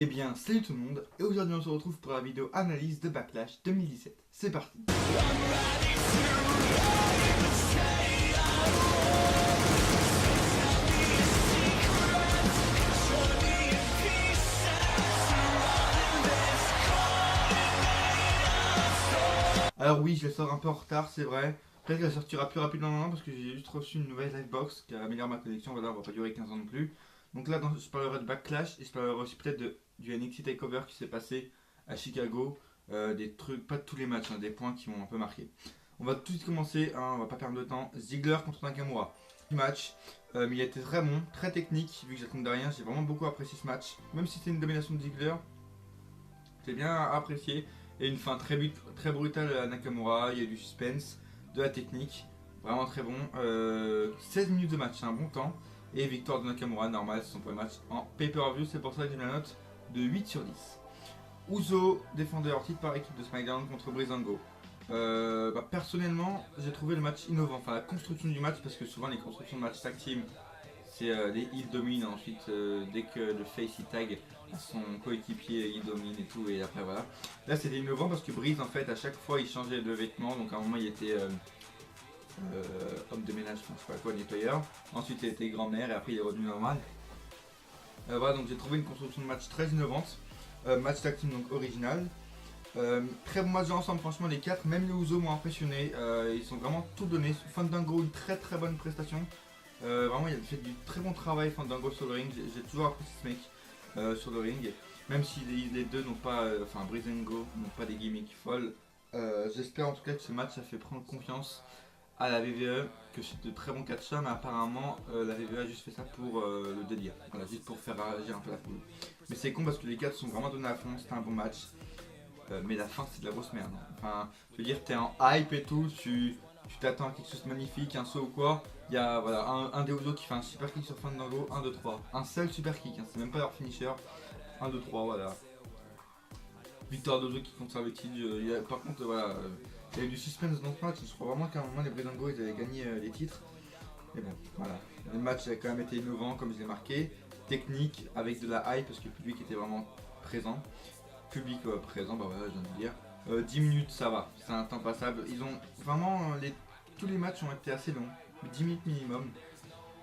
Eh bien, salut tout le monde, et aujourd'hui on se retrouve pour la vidéo analyse de Backlash 2017. C'est parti. Alors oui, je la sors un peu en retard, c'est vrai. Peut-être qu'elle sortira plus rapidement maintenant parce que j'ai juste reçu une nouvelle Livebox qui améliore ma collection. Voilà, on va pas durer 15 ans non plus. Donc là, je parlerai de Backlash et je parlerai aussi peut-être du NXT TakeOver qui s'est passé à Chicago. Des trucs, pas de tous les matchs, hein, des points qui m'ont un peu marqué. On va tout de suite commencer, hein, on va pas perdre de temps. Ziggler contre Nakamura. Match, mais il a été très bon, très technique, vu que j'attendais rien. J'ai vraiment beaucoup apprécié ce match. Même si c'était une domination de Ziggler, j'ai bien apprécié. Et une fin très brutale à Nakamura, il y a du suspense, de la technique, vraiment très bon. 16 minutes de match, c'est un bon temps. Et victoire de Nakamura, normal, c'est son premier match en pay-per-view, c'est pour ça que j'ai mis la note de 8 sur 10. Uso défendait leur titre par équipe de SmackDown contre Breezango. Personnellement, j'ai trouvé le match innovant, enfin la construction du match, parce que souvent les constructions de match tag team, c'est les heels dominent, ensuite dès que le face il tag son coéquipier il domine et tout, et après voilà. Là c'était innovant parce que Breeze en fait à chaque fois il changeait de vêtements, donc à un moment il était homme de ménage, je sais pas quoi, nettoyeur, ensuite il était grand-mère et après il est revenu normal. Voilà, donc j'ai trouvé une construction de match très innovante, match tag team donc original. Très bon match ensemble, franchement les 4, même les Usos m'ont impressionné, ils sont vraiment tout donné. Fandango, une très bonne prestation. Vraiment, il a fait du très bon travail, Fandango sur le ring. J'ai toujours apprécié ce mec sur le ring. Même si les deux n'ont pas, enfin Breezango n'ont pas des gimmicks folles. J'espère en tout cas que ce match a fait prendre confiance à la WWE, que c'est de très bons catcheurs, mais apparemment la WWE a juste fait ça pour le délire. Voilà, juste pour faire réagir un peu la foule. Mais c'est con parce que les 4 sont vraiment donnés à fond, c'était un bon match. Mais la fin c'est de la grosse merde. Enfin, je veux dire, t'es en hype et tout, tu t'attends à quelque chose de magnifique, un saut ou quoi. Il y a voilà, un des Usos qui fait un super kick sur Fandango, 1, 2, 3. Un seul super kick, hein, c'est même pas leur finisher. 1, 2, 3, voilà. Victoire d'Usos qui conserve le titre. Par contre, voilà, il y a eu du suspense dans ce match. Je crois vraiment qu'à un moment, les Breezango ils avaient gagné les titres. Mais bon, voilà. Le match a quand même été innovant, comme je l'ai marqué. Technique, avec de la hype, parce que le public était vraiment présent. Public présent, bah voilà, je viens de le dire. 10 minutes, ça va, c'est un temps passable. Ils ont vraiment, tous les matchs ont été assez longs, 10 minutes minimum.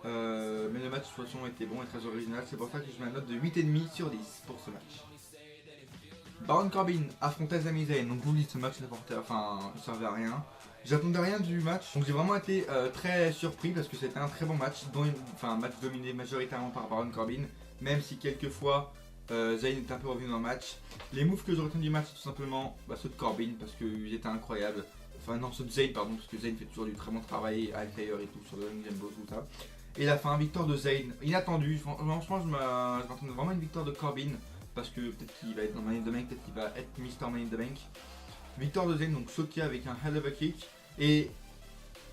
Mais le match de toute façon était bon et très original, c'est pour ça que je mets une note de 8,5 sur 10 pour ce match. Baron Corbin affrontait Sami Zayn, donc vous dites ce match ne servait à rien. J'attendais rien du match, donc j'ai vraiment été très surpris parce que c'était un très bon match, un match dominé majoritairement par Baron Corbin, même si quelquefois Zayn est un peu revenu dans le match. Les moves que je retiens du match, c'est tout simplement ceux de Corbin parce qu'ils étaient incroyables. Enfin non, ceux de Zayn pardon, parce que Zayn fait toujours du très bon travail avec Fire et tout sur le Jumbo, tout ça. Et la fin, victoire de Zayn, inattendue. Franchement, je m'attendais vraiment à une victoire de Corbin parce que peut-être qu'il va être dans Money in the Bank, peut-être qu'il va être Mr. Money in the Bank. Victoire de Zayn, donc choqué avec un hell of a kick. Et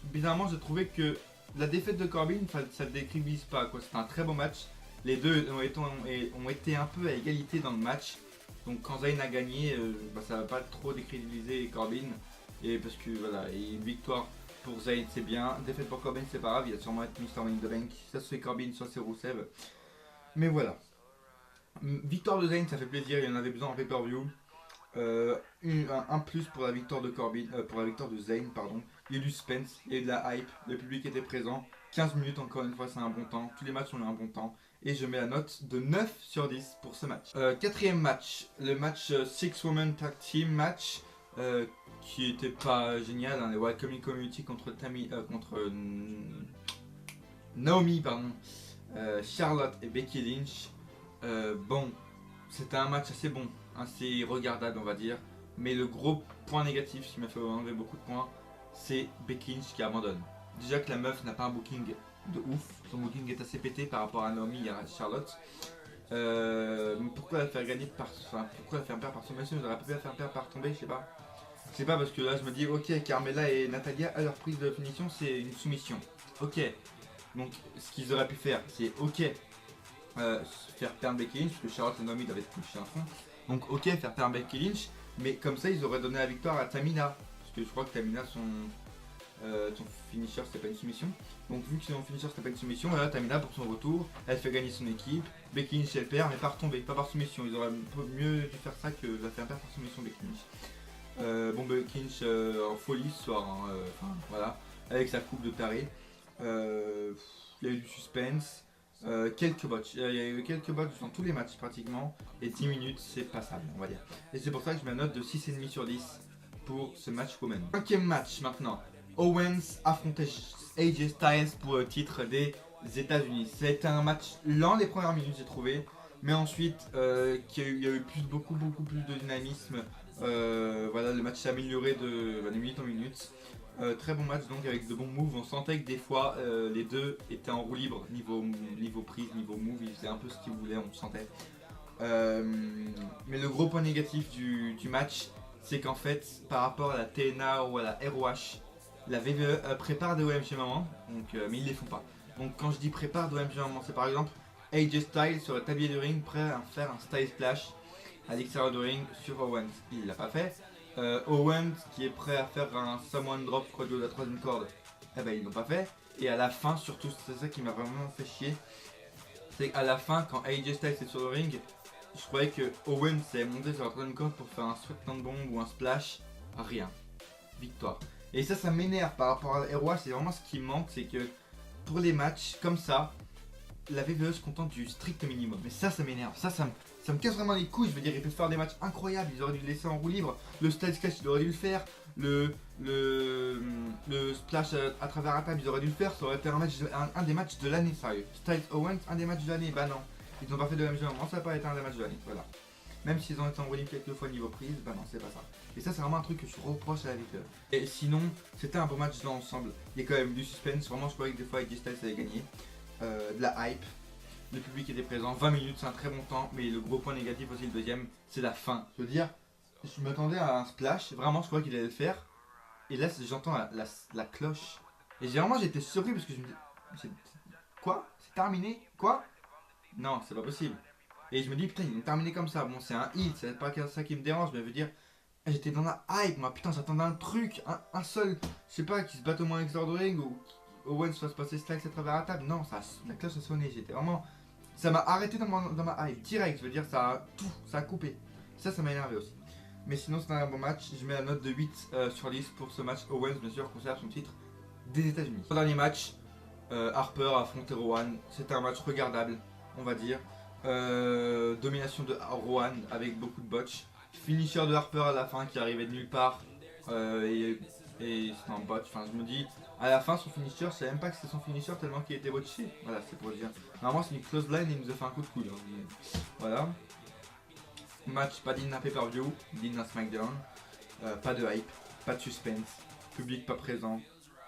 bizarrement, j'ai trouvé que la défaite de Corbin, ça ne décrivise pas quoi. C'était un très bon match. Les deux ont été un peu à égalité dans le match. Donc quand Zayn a gagné, ça va pas trop décrédibiliser Corbin. Et parce que voilà, une victoire pour Zayn c'est bien, défaite pour Corbin c'est pas grave, il va sûrement être Mr. Money in the Bank. Ça se fait Corbin, soit c'est Rusev. Mais voilà. Victoire de Zayn, ça fait plaisir, il y en avait besoin en pay-per-view. Un plus pour la victoire de Corbin, pour la victoire de Zayn, pardon. Il y a eu du suspense, il y a eu de la hype, le public était présent. 15 minutes encore une fois, c'est un bon temps. Tous les matchs ont eu un bon temps. Et je mets la note de 9 sur 10 pour ce match. Quatrième match, le match Six Women Tag Team match. Qui était pas génial, hein, les Welcoming Community contre Naomi, pardon, Charlotte et Becky Lynch. Bon, c'était un match assez bon, assez regardable on va dire, mais le gros point négatif, ce qui m'a fait enlever beaucoup de points, c'est Becky Lynch qui abandonne. Déjà que la meuf n'a pas un booking de ouf, son booking est assez pété par rapport à Naomi et à Charlotte. Pourquoi la faire gagner pourquoi la faire perdre par son monsieur, ils auraient pu la faire perdre par tomber, je sais pas. C'est pas parce que là je me dis ok, Carmella et Natalia à leur prise de finition c'est une soumission. Ok, donc ce qu'ils auraient pu faire c'est ok, faire perdre Becky Lynch, parce que Charlotte et Naomi doivent être couchés à fond. Donc ok, faire perdre Becky Lynch, mais comme ça ils auraient donné la victoire à Tamina. Parce que je crois que Tamina Son finisher c'était pas une soumission. Donc vu que son finisher c'était pas une soumission, là Tamina pour son retour, elle fait gagner son équipe. Becky Lynch elle perd mais par tomber, pas par soumission. Ils auraient mieux dû faire ça que de la faire perdre par soumission Becky Lynch. Bon Becky Lynch en folie ce soir, hein, voilà, avec sa coupe de taré. Il y a eu du suspense. Quelques botches, il y a eu quelques botches dans tous les matchs pratiquement, et 10 minutes c'est passable on va dire. Et c'est pour ça que je mets une note de 6,5 sur 10 pour ce match women. 5ème match maintenant, Owens affrontait AJ Styles pour le titre des États-Unis. C'était un match lent les premières minutes j'ai trouvé, mais ensuite il y a eu beaucoup plus de dynamisme. Voilà, le match s'est amélioré de minute en minute. Très bon match donc avec de bons moves. On sentait que des fois les deux étaient en roue libre niveau prise, niveau move, ils faisaient un peu ce qu'ils voulaient, on le sentait. Mais le gros point négatif du match, c'est qu'en fait par rapport à la TNA ou à la ROH, la WWE prépare des OMG moments, donc, mais ils les font pas. Donc quand je dis prépare des OMG moments, c'est par exemple AJ Styles sur le tablier du ring prêt à faire un Style Splash à l'extérieur du ring sur Owens. Il l'a pas fait. Owens qui est prêt à faire un Samoan Drop de la 3ème corde, eh ben ils l'ont pas fait. Et à la fin, surtout c'est ça qui m'a vraiment fait chier, c'est qu'à la fin quand AJ Styles est sur le ring, je croyais que Owens allait monter sur la 3ème corde pour faire un Sweat Bomb ou un Splash, rien, victoire. Et ça m'énerve par rapport à la ROH, c'est vraiment ce qui me manque, c'est que pour les matchs comme ça, la WWE se contente du strict minimum. Mais ça m'énerve, ça me casse vraiment les couilles. Je veux dire, ils peuvent faire des matchs incroyables, ils auraient dû le laisser en roue libre. Le Style Splash, ils auraient dû le faire. Le Splash à travers la table, ils auraient dû le faire. Ça aurait été un des matchs de l'année, sérieux. Styles Owens, un des matchs de l'année, bah non. Ils n'ont pas fait de même jeu, ça n'a pas été un des matchs de l'année, voilà. Même s'ils ont été en roue libre quelques fois niveau prise, bah non, c'est pas ça. Et ça, c'est vraiment un truc que je reproche à la WWE. Et sinon, c'était un bon match dans l'ensemble. Il y a quand même du suspense, vraiment, je croyais que des fois, AJ Styles allait gagner. De la hype. Le public était présent, 20 minutes c'est un très bon temps, mais le gros point négatif aussi, le deuxième, c'est la fin. Je veux dire, je m'attendais à un splash, vraiment je croyais qu'il allait le faire, et là j'entends la cloche. Et vraiment j'étais surpris parce que je me dis, quoi? C'est terminé? Quoi? Non, c'est pas possible. Et je me dis, putain, ils ont terminé comme ça, bon c'est un hit, c'est pas ça qui me dérange, mais je veux dire, j'étais dans la hype, moi putain j'attendais un truc, un seul, je sais pas, qui se batte au moins avec du ring, ou Owens fasse passer Styles à travers la table, non, la cloche a sonné, j'étais vraiment... Ça m'a arrêté dans ma hype, direct, je veux dire, ça a coupé. Ça m'a énervé aussi. Mais sinon, c'était un bon match. Je mets la note de 8 sur 10 pour ce match. Owens, bien sûr, conserve son titre des États-Unis. Au dernier match, Harper affrontait Rowan. C'était un match regardable, on va dire. Domination de Rowan avec beaucoup de botch. Finisher de Harper à la fin qui arrivait de nulle part. Et c'était un botch. Enfin, je me dis, à la fin, son finisher, je savais même pas que c'était son finisher tellement qu'il était botché. Voilà, c'est pour dire. Normalement, c'est une close line et il nous a fait un coup de coude. Hein. Voilà. Match pas digne d'un pay-per-view, digne d'un SmackDown. Pas de hype, pas de suspense, public pas présent.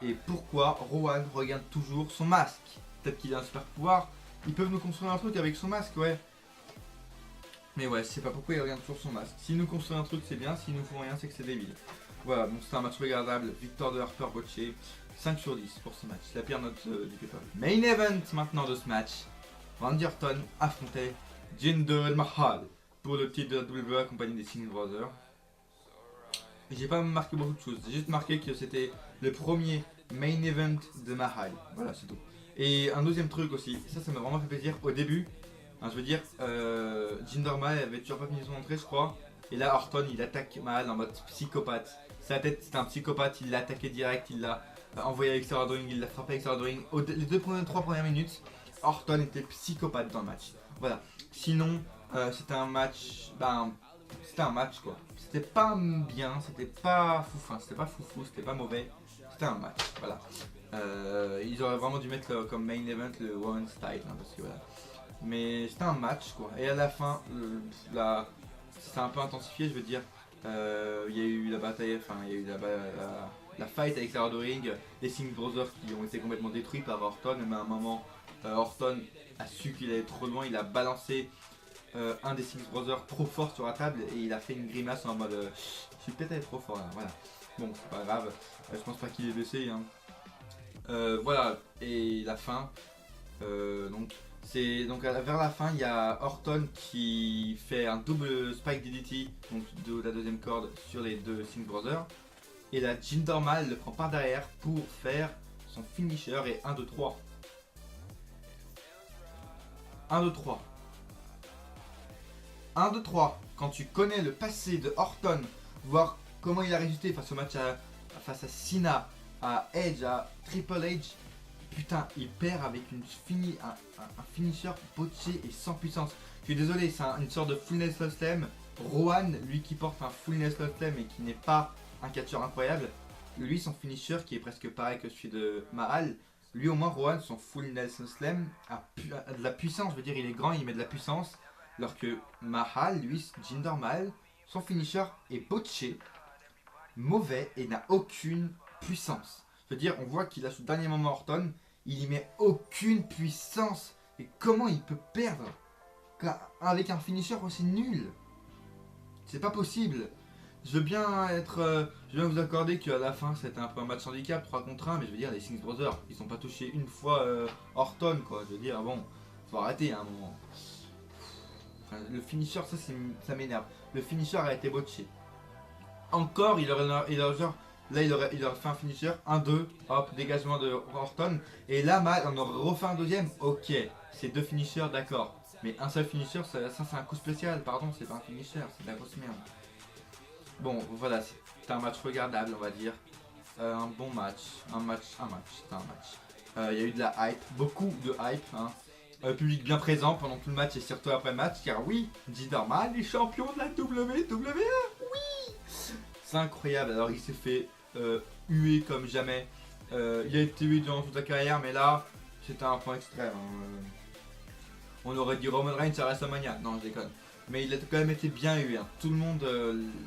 Et pourquoi Rowan regarde toujours son masque? Peut-être qu'il a un super pouvoir. Ils peuvent nous construire un truc avec son masque, ouais. Mais ouais, je sais pas pourquoi il regarde toujours son masque. S'il nous construit un truc, c'est bien. S'il nous font rien, c'est que c'est débile. Voilà, donc c'était un match regardable. Victoire de Harper botché. 5 sur 10 pour ce match. La pire note du pay-per-view. Main event maintenant de ce match. Randy Orton affrontait Jinder Mahal pour le titre de la WWE accompagné des Singh Brothers. J'ai pas marqué beaucoup de choses. J'ai juste marqué que c'était le premier main event de Mahal. Voilà, c'est tout. Et un deuxième truc aussi. Ça m'a vraiment fait plaisir. Au début, je veux dire, Jinder Mahal avait toujours pas fini son entrée, je crois. Et là, Orton il attaque Mahal en mode psychopathe. Sa tête, c'était un psychopathe. Il l'a attaqué direct. Il l'a envoyé à l'extérieur du ring. Il l'a frappé à l'extérieur du ring. Les 3 premières minutes, Orton était psychopathe dans le match. Voilà. Sinon, c'était un match. C'était un match quoi. C'était pas bien, c'était pas foufin, c'était pas foufou, c'était pas mauvais. C'était un match. Voilà. Ils auraient vraiment dû mettre comme main event le Women's Title, hein, parce que voilà. Mais c'était un match quoi. Et à la fin, c'était un peu intensifié, je veux dire. Il y a eu la bataille, enfin il y a eu la fight avec l'extérieur du ring, les Singh Brothers qui ont été complètement détruits par Orton, mais à un moment Orton a su qu'il allait trop loin, il a balancé un des Singh Brothers trop fort sur la table et il a fait une grimace en mode je suis peut-être allé trop fort là, voilà. Bon c'est pas grave, je pense pas qu'il est blessé hein. Voilà, et la fin, donc vers la fin il y a Orton qui fait un double spike DDT, donc de la deuxième corde sur les deux Singh Brothers. Et là, Jinder Mahal le prend par derrière pour faire son finisher et 1, 2, 3. 1, 2, 3. 1, 2, 3. Quand tu connais le passé de Orton, voir comment il a résisté face au match face à Cena, à Edge, à Triple H, putain, il perd avec un finisher botché et sans puissance. Je suis désolé, c'est une sorte de fullness lost slam. Rowan, lui qui porte un fullness lost slam et qui n'est pas un catcheur incroyable, lui son finisher qui est presque pareil que celui de Mahal, lui au moins Rowan son fullness lost slam a de la puissance, je veux dire il est grand, il met de la puissance, alors que Mahal, lui, Jinder Mahal, son finisher est botché, mauvais et n'a aucune puissance. Je veux dire, on voit qu'il a ce dernier moment Orton, il y met aucune puissance. Et comment il peut perdre avec un finisher aussi nul? C'est pas possible. Je veux bien vous accorder qu'à la fin c'était un peu un match handicap 3 contre 1, mais je veux dire les Singh Brothers, ils ont pas touché une fois Orton quoi. Je veux dire bon, faut arrêter à un moment. Enfin, le finisher ça m'énerve. Le finisher a été botché. Encore il aurait genre là il aurait fait un finisher, 1-2, hop, dégagement de Orton. Et là Mahal on aurait refait un deuxième, ok, c'est 2 finishers, d'accord. Mais un seul finisher, ça c'est un coup spécial, pardon, c'est pas un finisher, c'est de la grosse merde. Bon voilà, c'est un match regardable on va dire. Un bon match, c'était un match. Il y a eu de la hype, beaucoup de hype, hein. Public bien présent pendant tout le match et surtout après le match, car oui, Jinder Mahal est champion de la WWE, oui. C'est incroyable, alors il s'est fait huer comme jamais. Il a été hué durant toute sa carrière, mais là, c'était un point extrême. Hein. On aurait dit Roman Reigns à WrestleMania, non je déconne. Mais il a quand même été bien hué, hein. Tout le monde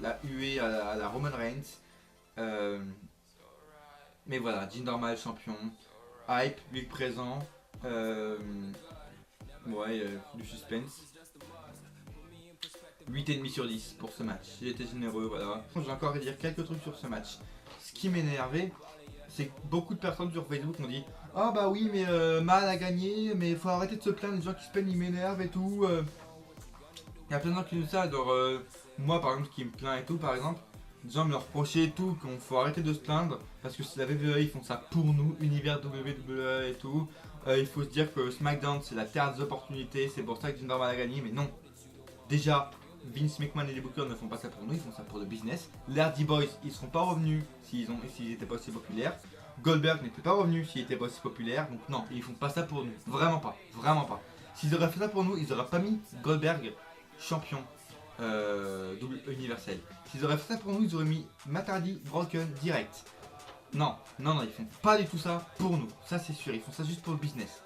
l'a hué à la Roman Reigns. Mais voilà, Jinder Mahal champion, hype, public présent. Ouais, du suspense. 8,5 sur 10 pour ce match. Il était généreux, voilà. Je vais encore dire quelques trucs sur ce match. Ce qui m'énervait, c'est que beaucoup de personnes sur Facebook ont dit ah bah oui, mais Mahal a gagné, mais il faut arrêter de se plaindre, les gens qui se plaignent, ils m'énervent et tout. Il y a plein de gens qui disent ça, genre moi par exemple qui me plaint et tout, par exemple, des gens me le reprochaient et tout, qu'on faut arrêter de se plaindre, parce que si la WWE ils font ça pour nous, univers WWE et tout. Il faut se dire que SmackDown c'est la terre des opportunités, c'est pour ça que Jinder Mahal a gagné, mais non. Déjà, Vince McMahon et les bookers ne font pas ça pour nous, ils font ça pour le business. Les Hardy Boys, ils seront pas revenus s'ils étaient pas aussi populaires. Goldberg n'était pas revenu s'il était pas aussi populaire, donc non, ils font pas ça pour nous, vraiment pas, vraiment pas. S'ils auraient fait ça pour nous, ils auraient pas mis Goldberg champion double universel. S'ils auraient fait ça pour nous, ils auraient mis Matt Hardy Broken direct. Non, non, non, ils font pas du tout ça pour nous, ça c'est sûr, ils font ça juste pour le business.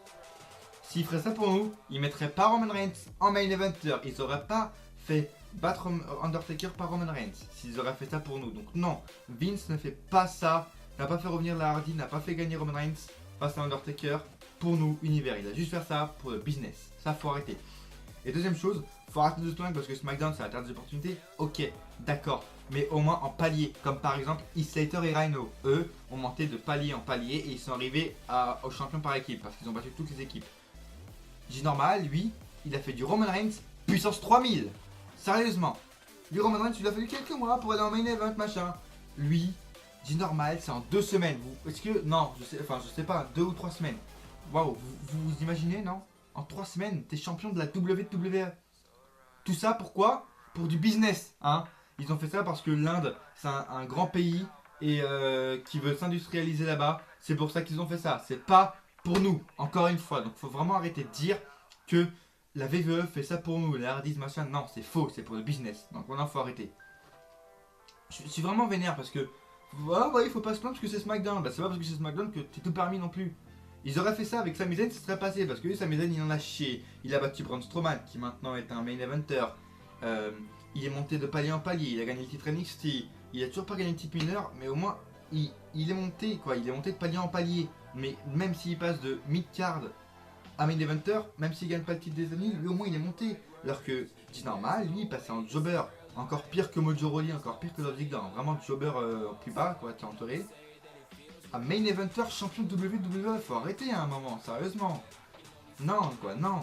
S'ils feraient ça pour nous, ils mettraient pas Roman Reigns en main eventer, ils auraient pas fait battre Undertaker par Roman Reigns, s'ils auraient fait ça pour nous. Donc non, Vince ne fait pas ça, n'a pas fait revenir la Hardy, n'a pas fait gagner Roman Reigns face à Undertaker pour nous, univers. Il a juste fait ça pour le business, ça faut arrêter. Et deuxième chose, faut arrêter de se plaindre parce que SmackDown c'est la terre des opportunités, ok, d'accord. Mais au moins en palier, comme par exemple Heath Slater et Rhino. Eux ont monté de palier en palier et ils sont arrivés au champion par équipe parce qu'ils ont battu toutes les équipes. Jinder Mahal, lui, il a fait du Roman Reigns puissance 3000. Sérieusement. Lui, Roman Reigns, il a fallu quelques mois pour aller en main event, machin. Lui, Jinder Mahal, c'est en 2 semaines. Est-ce que. Non, je sais pas, 2 ou 3 semaines. Waouh, vous imaginez, non? En 3 semaines, t'es champion de la WWE. Tout ça pourquoi? Pour du business, hein. Ils ont fait ça parce que l'Inde, c'est un grand pays et qui veut s'industrialiser là-bas. C'est pour ça qu'ils ont fait ça. C'est pas pour nous, encore une fois. Donc faut vraiment arrêter de dire que la WWE fait ça pour nous, les Hardys, machin. Non, c'est faux, c'est pour le business. Donc maintenant, faut arrêter. Je suis vraiment vénère parce que. Ah ouais, il faut pas se plaindre parce que c'est SmackDown. Bah, c'est pas parce que c'est SmackDown que t'es tout permis non plus. Ils auraient fait ça avec Sami Zayn, ça serait passé parce que lui, Sami Zayn, il en a chié. Il a battu Braun Strowman, qui maintenant est un main eventer. Il est monté de palier en palier. Il a gagné le titre NXT. Il a toujours pas gagné le titre mineur, mais au moins, il est monté, quoi. Il est monté de palier en palier. Mais même s'il passe de mid-card à main eventer, même s'il gagne pas le titre des amis, lui au moins il est monté. Alors que Jinder Mahal, lui, il passait en jobber. Encore pire que Mojo Rawley, encore pire que Dolph Ziggler. Vraiment jobber plus bas, quoi, qui est entouré. À main eventer, champion de WWE, faut arrêter à un moment, sérieusement. Non, quoi, non.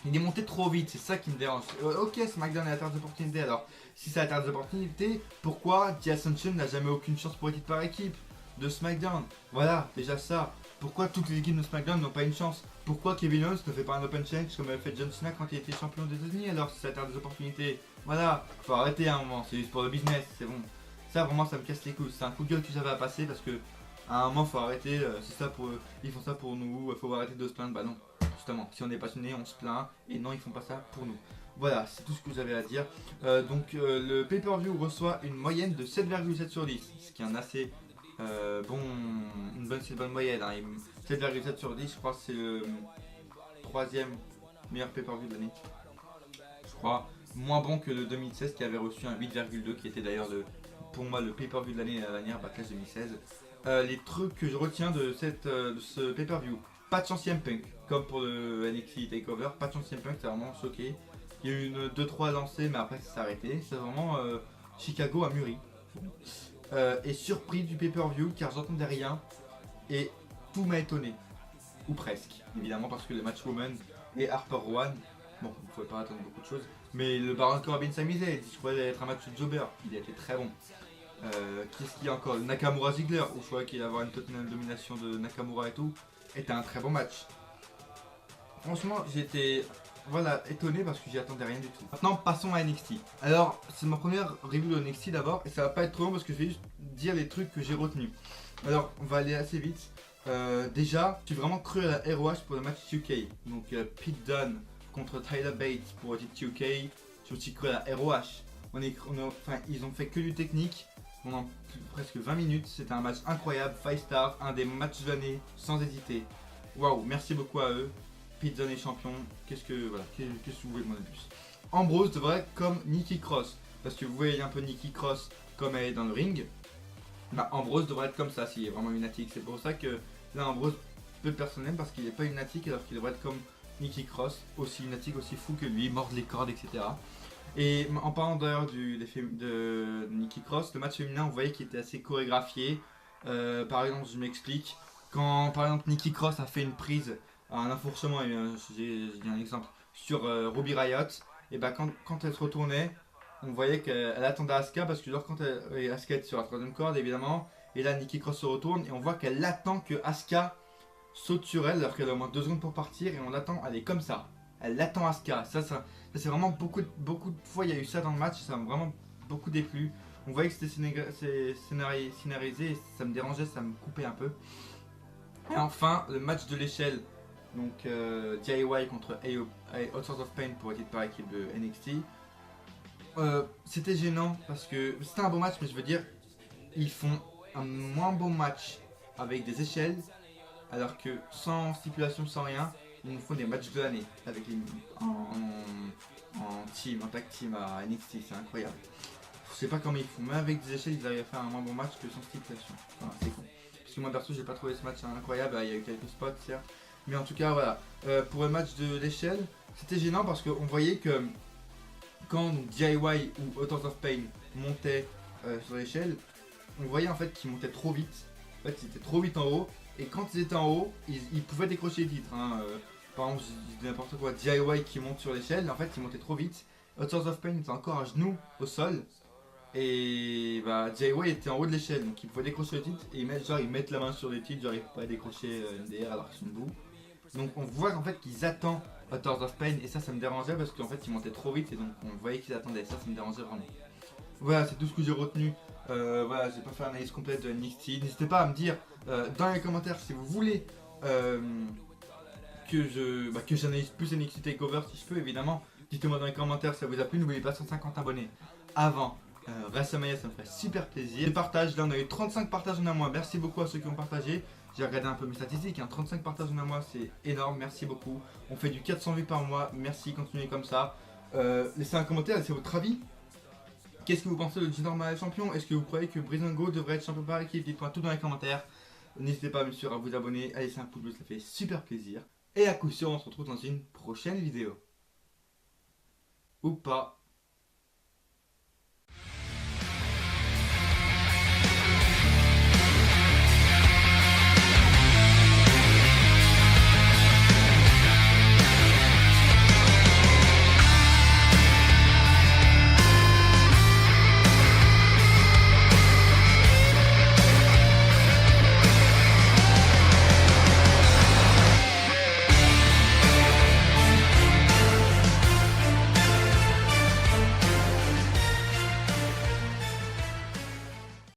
Il est monté trop vite, c'est ça qui me dérange. Ok, SmackDown est la terre d'opportunité, alors si c'est la terre d'opportunité, pourquoi The Ascension n'a jamais aucune chance pour équipe par équipe de SmackDown? Voilà, déjà ça. Pourquoi toutes les équipes de SmackDown n'ont pas une chance? Pourquoi Kevin Owens ne fait pas un Open Challenge comme avait fait John Cena quand il était champion des États-Unis alors si c'est la terre des opportunités? Voilà, faut arrêter à un moment, c'est juste pour le business, c'est bon. Ça vraiment ça me casse les couilles, c'est un coup de gueule que j'avais à passer parce que à un moment faut arrêter, c'est ça pour eux, ils font ça pour nous, faut arrêter de se plaindre, bah non. Justement, si on est passionné, on se plaint, et non, ils font pas ça pour nous. Voilà, c'est tout ce que j'avais à dire. Le pay-per-view reçoit une moyenne de 7,7 sur 10, ce qui est un assez c'est une bonne moyenne. Hein. 7,7 sur 10, je crois que c'est le troisième meilleur pay-per-view de l'année. Je crois moins bon que le 2016 qui avait reçu un 8,2, qui était d'ailleurs pour moi le pay-per-view de l'année dernière, Backlash 2016. Les trucs que je retiens de ce pay-per-view. Pas de chance CM Punk, comme pour le NXT Takeover, pas de chance CM Punk, c'est vraiment choqué. Il y a eu 2-3 lancées, mais après ça s'est arrêté. C'est vraiment Chicago a mûri. Et surpris du pay-per-view, car j'entendais rien. Et tout m'a étonné. Ou presque, évidemment, parce que le match Woman et Harper Rowan, bon, vous ne pouvez pas attendre beaucoup de choses. Mais le Baron Corbin s'amusait, je croyais être un match de jobber, il a été très bon. Qu'est-ce qu'il y a encore? Nakamura Ziggler, où je croyais qu'il allait avoir une totale domination de Nakamura et tout. Était un très bon match. Franchement, j'étais étonné parce que j'y attendais rien du tout. Maintenant, passons à NXT. Alors, c'est ma première review de NXT d'abord, et ça va pas être trop long parce que je vais juste dire les trucs que j'ai retenus. Alors, on va aller assez vite. Déjà, j'ai vraiment cru à la ROH pour le match 2K. Donc, Pete Dunne contre Tyler Bates pour le titre 2K. J'ai aussi cru à la ROH. Ils ont fait que du technique pendant presque 20 minutes. C'était un match incroyable, 5 stars, un des matchs de l'année, sans hésiter. Waouh, merci beaucoup à eux. Pete Dunne est champion. Qu'est-ce que vous voulez demander de plus? Ambrose devrait être comme Nikki Cross. Parce que vous voyez un peu Nikki Cross comme elle est dans le ring. Bah, Ambrose devrait être comme ça s'il est vraiment lunatique. C'est pour ça que là, Ambrose peu de personnes l'aiment parce qu'il n'est pas lunatique alors qu'il devrait être comme Nikki Cross, aussi lunatique, aussi fou que lui, mordre les cordes, etc. Et en parlant d'ailleurs de Nikki Cross, le match féminin, vous voyez qu'il était assez chorégraphié. Par exemple, je m'explique. Quand par exemple Nikki Cross a fait une prise, un enfourchement, j'ai un exemple, sur Ruby Riott, et bah quand elle se retournait, on voyait qu'elle attendait Asuka parce que genre quand Asuka est sur la troisième corde évidemment, et là Nikki Cross se retourne et on voit qu'elle attend que Asuka saute sur elle alors qu'elle a au moins 2 secondes pour partir et on l'attend, elle est comme ça. Elle attend Asuka. Ça c'est vraiment beaucoup de fois il y a eu ça dans le match, ça m'a vraiment beaucoup déplu. On voyait que c'était scénarisé et ça me dérangeait, ça me coupait un peu. Et enfin, le match de l'échelle. Donc DIY contre All Sorts of Pain pour être par équipe de NXT. C'était gênant parce que c'était un bon match, mais je veux dire, ils font un moins bon match avec des échelles, alors que sans stipulation, sans rien, ils nous font des matchs de l'année avec en tag team à NXT, c'est incroyable. Je sais pas comment ils font, mais avec des échelles, ils arrivent à faire un moins bon match que sans stipulation. Enfin, c'est con. Parce que moi perso, j'ai pas trouvé ce match incroyable, il y a eu quelques spots, certes. Mais en tout cas, voilà. Pour le match de l'échelle, c'était gênant parce qu'on voyait que quand DIY ou Authors of Pain montaient sur l'échelle, on voyait en fait qu'ils montaient trop vite. En fait, ils étaient trop vite en haut. Et quand ils étaient en haut, ils pouvaient décrocher les titres. Hein. Par exemple, je dis n'importe quoi, DIY qui monte sur l'échelle, en fait, ils montaient trop vite. Authors of Pain était encore à genoux au sol. Et bah, DIY était en haut de l'échelle, donc ils pouvaient décrocher le titre. Et ils mettent la main sur les titres, genre ils pouvaient pas décrocher NDR alors qu'ils sont debout. Donc on voit qu'en fait qu'ils attendent Authors of Pain et ça me dérangeait parce qu'en fait ils montaient trop vite et donc on voyait qu'ils attendaient, ça me dérangeait vraiment. Voilà, c'est tout ce que j'ai retenu. Voilà, j'ai pas fait une analyse complète de NXT. N'hésitez pas à me dire dans les commentaires si vous voulez que j'analyse plus NXT Takeover si je peux évidemment. Dites-moi dans les commentaires si ça vous a plu, n'oubliez pas 150 abonnés avant WrestleMania, ça me ferait super plaisir. Les partages, là on a eu 35 partages en un mois, merci beaucoup à ceux qui ont partagé. J'ai regardé un peu mes statistiques, 35 partages en un mois c'est énorme, merci beaucoup. On fait du 400 vues par mois, merci, continuez comme ça. Laissez un commentaire, laissez votre avis. Qu'est-ce que vous pensez de Jinder Mahal champion? Est-ce que vous croyez que Breezango devrait être champion par équipe? Dites-moi tout dans les commentaires. N'hésitez pas bien sûr à vous abonner, à laisser un pouce bleu, ça fait super plaisir. Et à coup sûr on se retrouve dans une prochaine vidéo. Ou pas.